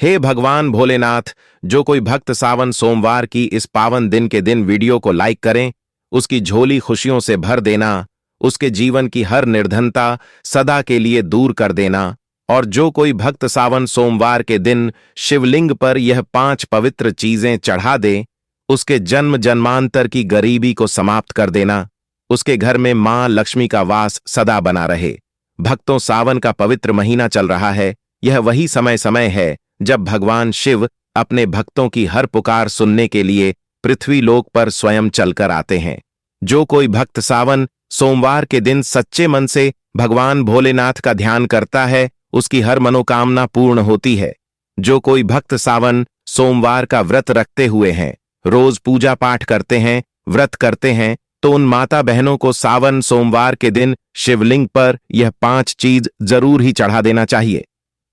हे भगवान भोलेनाथ, जो कोई भक्त सावन सोमवार की इस पावन दिन के दिन वीडियो को लाइक करें, उसकी झोली खुशियों से भर देना, उसके जीवन की हर निर्धनता सदा के लिए दूर कर देना। और जो कोई भक्त सावन सोमवार के दिन शिवलिंग पर यह 5 पवित्र चीजें चढ़ा दे, उसके जन्म जन्मांतर की गरीबी को समाप्त कर देना, उसके घर में मां लक्ष्मी का वास सदा बना रहे। भक्तों, सावन का पवित्र महीना चल रहा है। यह वही समय है जब भगवान शिव अपने भक्तों की हर पुकार सुनने के लिए पृथ्वी लोक पर स्वयं चलकर आते हैं। जो कोई भक्त सावन सोमवार के दिन सच्चे मन से भगवान भोलेनाथ का ध्यान करता है, उसकी हर मनोकामना पूर्ण होती है। जो कोई भक्त सावन सोमवार का व्रत रखते हुए हैं, रोज पूजा पाठ करते हैं, व्रत करते हैं, तो उन माता बहनों को सावन सोमवार के दिन शिवलिंग पर यह 5 चीज जरूर ही चढ़ा देना चाहिए।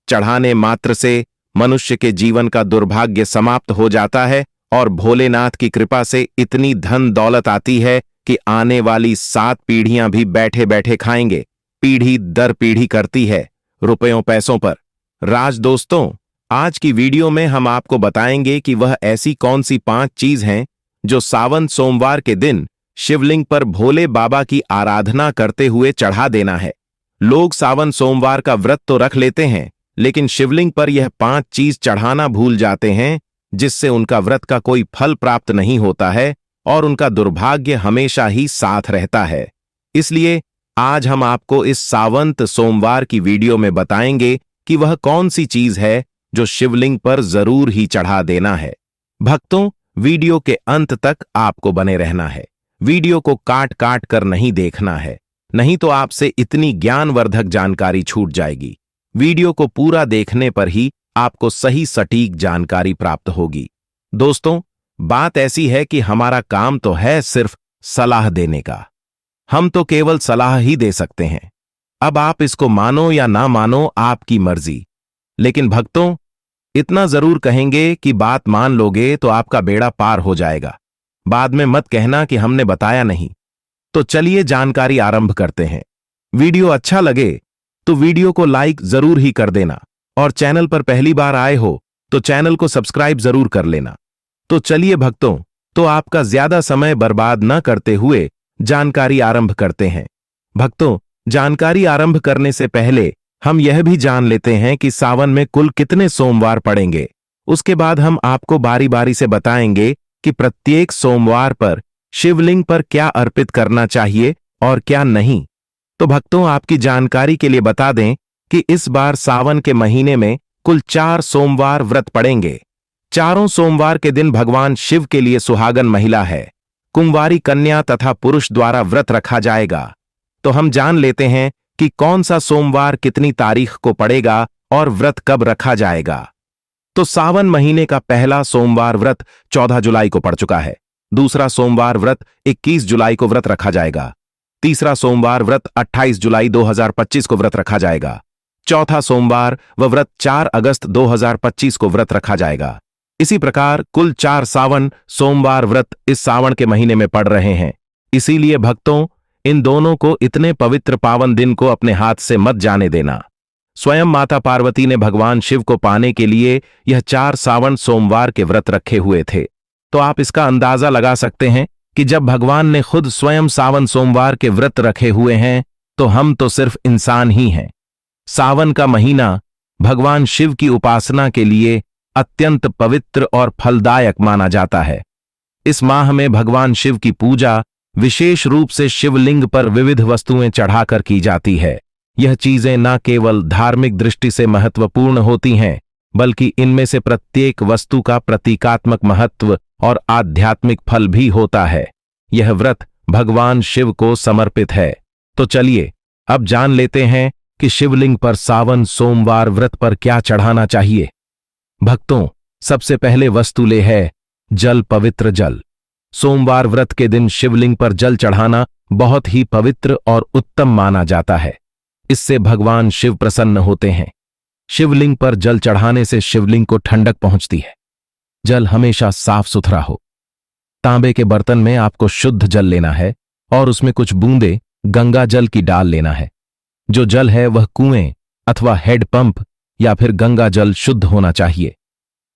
चढ़ाने मात्र से मनुष्य के जीवन का दुर्भाग्य समाप्त हो जाता है और भोलेनाथ की कृपा से इतनी धन दौलत आती है कि आने वाली 7 पीढ़ियां भी बैठे बैठे खाएंगे। पीढ़ी दर पीढ़ी करती है रुपयों पैसों पर। राज दोस्तों, आज की वीडियो में हम आपको बताएंगे कि वह ऐसी कौन सी 5 चीज हैं जो सावन सोमवार के दिन शिवलिंग पर भोले बाबा की आराधना करते हुए चढ़ा देना है। लोग सावन सोमवार का व्रत तो रख लेते हैं, लेकिन शिवलिंग पर यह 5 चीज चढ़ाना भूल जाते हैं, जिससे उनका व्रत का कोई फल प्राप्त नहीं होता है और उनका दुर्भाग्य हमेशा ही साथ रहता है। इसलिए आज हम आपको इस सावंत सोमवार की वीडियो में बताएंगे कि वह कौन सी चीज है जो शिवलिंग पर जरूर ही चढ़ा देना है। भक्तों, वीडियो के अंत तक आपको बने रहना है। वीडियो को काट काट कर नहीं देखना है, नहीं तो आपसे इतनी ज्ञानवर्धक जानकारी छूट जाएगी। वीडियो को पूरा देखने पर ही आपको सही सटीक जानकारी प्राप्त होगी। दोस्तों, बात ऐसी है कि हमारा काम तो है सिर्फ सलाह देने का। हम तो केवल सलाह ही दे सकते हैं। अब आप इसको मानो या ना मानो, आपकी मर्जी। लेकिन भक्तों, इतना जरूर कहेंगे कि बात मान लोगे तो आपका बेड़ा पार हो जाएगा। बाद में मत कहना कि हमने बताया नहीं। तो चलिए जानकारी आरंभ करते हैं। वीडियो अच्छा लगे तो वीडियो को लाइक जरूर ही कर देना, और चैनल पर पहली बार आए हो तो चैनल को सब्सक्राइब जरूर कर लेना। तो चलिए भक्तों, तो आपका ज्यादा समय बर्बाद न करते हुए जानकारी आरंभ करते हैं। भक्तों, जानकारी आरंभ करने से पहले हम यह भी जान लेते हैं कि सावन में कुल कितने सोमवार पड़ेंगे। उसके बाद हम आपको बारी बारी से बताएंगे कि प्रत्येक सोमवार पर शिवलिंग पर क्या अर्पित करना चाहिए और क्या नहीं। तो भक्तों, आपकी जानकारी के लिए बता दें कि इस बार सावन के महीने में कुल 4 सोमवार व्रत पड़ेंगे। चारों सोमवार के दिन भगवान शिव के लिए सुहागन महिला है, कुंवारी कन्या तथा पुरुष द्वारा व्रत रखा जाएगा। तो हम जान लेते हैं कि कौन सा सोमवार कितनी तारीख को पड़ेगा और व्रत कब रखा जाएगा। तो सावन महीने का पहला सोमवार व्रत 14 जुलाई को पड़ चुका है। दूसरा सोमवार व्रत 21 जुलाई को व्रत रखा जाएगा। तीसरा सोमवार व्रत 28 जुलाई 2025 को व्रत रखा जाएगा। चौथा सोमवार व व्रत 4 अगस्त 2025 को व्रत रखा जाएगा। इसी प्रकार कुल 4 सावन सोमवार व्रत इस सावन के महीने में पड़ रहे हैं। इसीलिए भक्तों, इन दोनों को इतने पवित्र पावन दिन को अपने हाथ से मत जाने देना। स्वयं माता पार्वती ने भगवान शिव को पाने के लिए यह 4 सावन सोमवार के व्रत रखे हुए थे। तो आप इसका अंदाजा लगा सकते हैं कि जब भगवान ने खुद स्वयं सावन सोमवार के व्रत रखे हुए हैं, तो हम तो सिर्फ इंसान ही हैं। सावन का महीना भगवान शिव की उपासना के लिए अत्यंत पवित्र और फलदायक माना जाता है। इस माह में भगवान शिव की पूजा विशेष रूप से शिवलिंग पर विविध वस्तुएं चढ़ाकर की जाती है। यह चीजें न केवल धार्मिक दृष्टि से महत्वपूर्ण होती हैं, बल्कि इनमें से प्रत्येक वस्तु का प्रतीकात्मक महत्व और आध्यात्मिक फल भी होता है। यह व्रत भगवान शिव को समर्पित है। तो चलिए अब जान लेते हैं कि शिवलिंग पर सावन सोमवार व्रत पर क्या चढ़ाना चाहिए। भक्तों, सबसे पहले वस्तु ले है जल, पवित्र जल। सोमवार व्रत के दिन शिवलिंग पर जल चढ़ाना बहुत ही पवित्र और उत्तम माना जाता है। इससे भगवान शिव प्रसन्न होते हैं। शिवलिंग पर जल चढ़ाने से शिवलिंग को ठंडक पहुंचती है। जल हमेशा साफ सुथरा हो। तांबे के बर्तन में आपको शुद्ध जल लेना है और उसमें कुछ बूंदे गंगा जल की डाल लेना है। जो जल है वह कुएं अथवा हेड पंप या फिर गंगा जल शुद्ध होना चाहिए।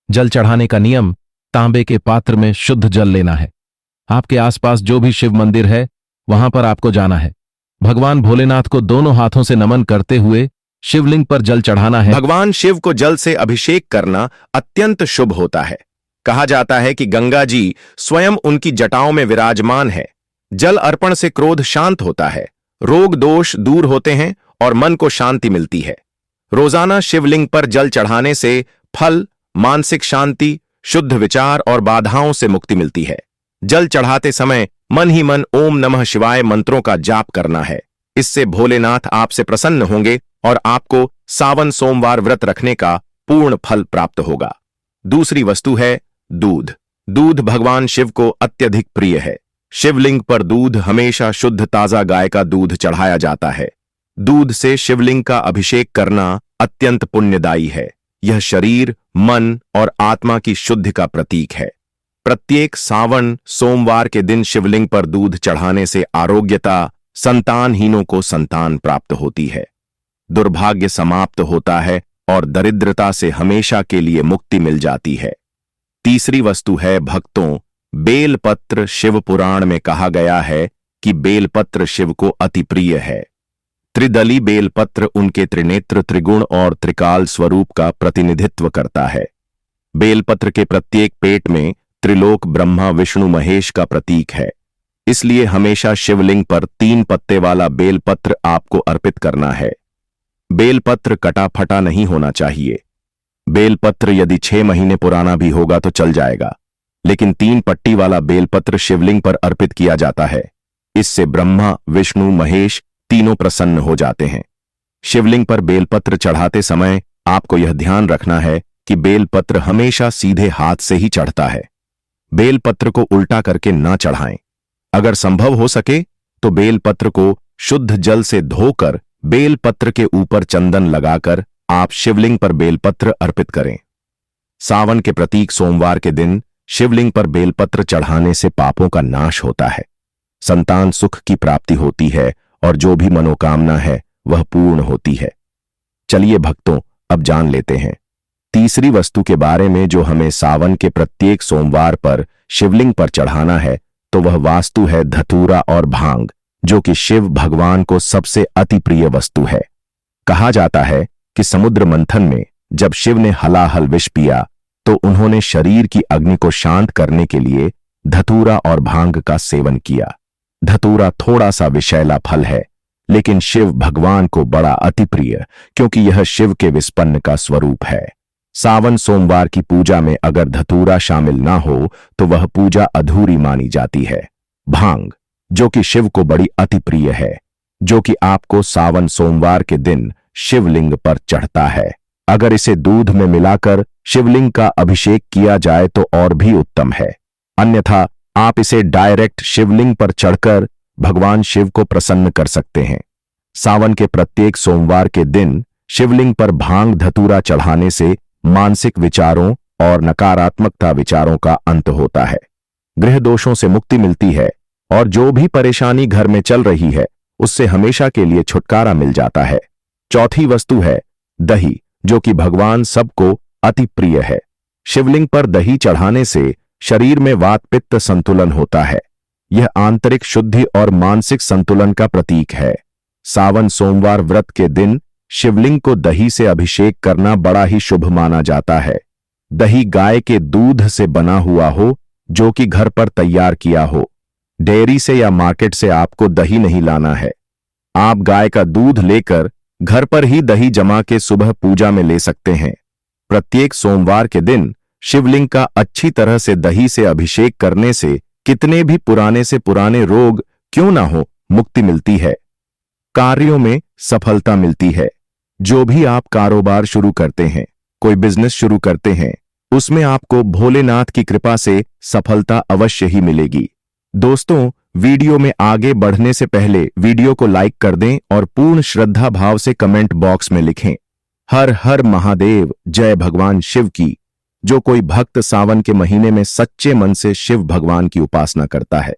जल चढ़ाने का नियम: तांबे के पात्र में शुद्ध जल लेना है। आपके आसपास जो भी शिव मंदिर है वहां पर आपको जाना है। भगवान भोलेनाथ को दोनों हाथों से नमन करते हुए शिवलिंग पर जल चढ़ाना है। भगवान शिव को जल से अभिषेक करना अत्यंत शुभ होता है। कहा जाता है कि गंगा जी स्वयं उनकी जटाओं में विराजमान है। जल अर्पण से क्रोध शांत होता है, रोग दोष दूर होते हैं और मन को शांति मिलती है। रोजाना शिवलिंग पर जल चढ़ाने से फल, मानसिक शांति, शुद्ध विचार और बाधाओं से मुक्ति मिलती है। जल चढ़ाते समय मन ही मन ओम नमः शिवाय मंत्रों का जाप करना है। इससे भोलेनाथ आपसे प्रसन्न होंगे और आपको सावन सोमवार व्रत रखने का पूर्ण फल प्राप्त होगा। दूसरी वस्तु है दूध। दूध भगवान शिव को अत्यधिक प्रिय है। शिवलिंग पर दूध हमेशा शुद्ध ताजा गाय का दूध चढ़ाया जाता है। दूध से शिवलिंग का अभिषेक करना अत्यंत पुण्यदायी है। यह शरीर, मन और आत्मा की शुद्धि का प्रतीक है। प्रत्येक सावन सोमवार के दिन शिवलिंग पर दूध चढ़ाने से आरोग्यता, संतानहीनों को संतान प्राप्त होती है, दुर्भाग्य समाप्त होता है और दरिद्रता से हमेशा के लिए मुक्ति मिल जाती है। तीसरी वस्तु है भक्तों, बेलपत्र। शिव पुराण में कहा गया है कि बेलपत्र शिव को अति प्रिय है। त्रिदली बेलपत्र उनके त्रिनेत्र, त्रिगुण और त्रिकाल स्वरूप का प्रतिनिधित्व करता है। बेलपत्र के प्रत्येक पेट में त्रिलोक ब्रह्मा, विष्णु, महेश का प्रतीक है। इसलिए हमेशा शिवलिंग पर 3 पत्ते वाला बेलपत्र आपको अर्पित करना है। बेलपत्र कटा फटा नहीं होना चाहिए। बेलपत्र यदि 6 महीने पुराना भी होगा तो चल जाएगा, लेकिन 3 पट्टी वाला बेलपत्र शिवलिंग पर अर्पित किया जाता है। इससे ब्रह्मा, विष्णु, महेश तीनों प्रसन्न हो जाते हैं। शिवलिंग पर बेलपत्र चढ़ाते समय आपको यह ध्यान रखना है कि बेलपत्र हमेशा सीधे हाथ से ही चढ़ता है। बेलपत्र को उल्टा करके ना चढ़ाएं। अगर संभव हो सके तो बेलपत्र को शुद्ध जल से धोकर बेलपत्र के ऊपर चंदन लगाकर आप शिवलिंग पर बेलपत्र अर्पित करें। सावन के प्रतीक सोमवार के दिन शिवलिंग पर बेलपत्र चढ़ाने से पापों का नाश होता है, संतान सुख की प्राप्ति होती है और जो भी मनोकामना है वह पूर्ण होती है। चलिए भक्तों, अब जान लेते हैं तीसरी वस्तु के बारे में जो हमें सावन के प्रत्येक सोमवार पर शिवलिंग पर चढ़ाना है। तो वह वास्तु है धतूरा और भांग, जो कि शिव भगवान को सबसे अति प्रिय वस्तु है। कहा जाता है कि समुद्र मंथन में जब शिव ने हलाहल विष पिया तो उन्होंने शरीर की अग्नि को शांत करने के लिए धतूरा और भांग का सेवन किया। धतूरा थोड़ा सा विषैला फल है, लेकिन शिव भगवान को बड़ा अति प्रिय, क्योंकि यह शिव के विस्पन्न का स्वरूप है। सावन सोमवार की पूजा में अगर धतूरा शामिल ना हो तो वह पूजा अधूरी मानी जाती है। भांग, जो कि शिव को बड़ी अति प्रिय है, जो कि आपको सावन सोमवार के दिन शिवलिंग पर चढ़ता है। अगर इसे दूध में मिलाकर शिवलिंग का अभिषेक किया जाए तो और भी उत्तम है, अन्यथा आप इसे डायरेक्ट शिवलिंग पर चढ़कर भगवान शिव को प्रसन्न कर सकते हैं। सावन के प्रत्येक सोमवार के दिन शिवलिंग पर भांग धतूरा चढ़ाने से मानसिक विचारों और नकारात्मकता विचारों का अंत होता है, गृह दोषों से मुक्ति मिलती है और जो भी परेशानी घर में चल रही है उससे हमेशा के लिए छुटकारा मिल जाता है। चौथी वस्तु है दही, जो कि भगवान सबको अति प्रिय है। शिवलिंग पर दही चढ़ाने से शरीर में वात पित्त संतुलन होता है। यह आंतरिक शुद्धि और मानसिक संतुलन का प्रतीक है। सावन सोमवार व्रत के दिन शिवलिंग को दही से अभिषेक करना बड़ा ही शुभ माना जाता है। दही गाय के दूध से बना हुआ हो, जो कि घर पर तैयार किया हो। डेयरी से या मार्केट से आपको दही नहीं लाना है। आप गाय का दूध लेकर घर पर ही दही जमा के सुबह पूजा में ले सकते हैं। प्रत्येक सोमवार के दिन शिवलिंग का अच्छी तरह से दही से अभिषेक करने से कितने भी पुराने से पुराने रोग क्यों ना हो, मुक्ति मिलती है, कार्यों में सफलता मिलती है। जो भी आप कारोबार शुरू करते हैं, कोई बिजनेस शुरू करते हैं, उसमें आपको भोलेनाथ की कृपा से सफलता अवश्य ही मिलेगी। दोस्तों, वीडियो में आगे बढ़ने से पहले वीडियो को लाइक कर दें और पूर्ण श्रद्धा भाव से कमेंट बॉक्स में लिखें हर हर महादेव, जय भगवान शिव की। जो कोई भक्त सावन के महीने में सच्चे मन से शिव भगवान की उपासना करता है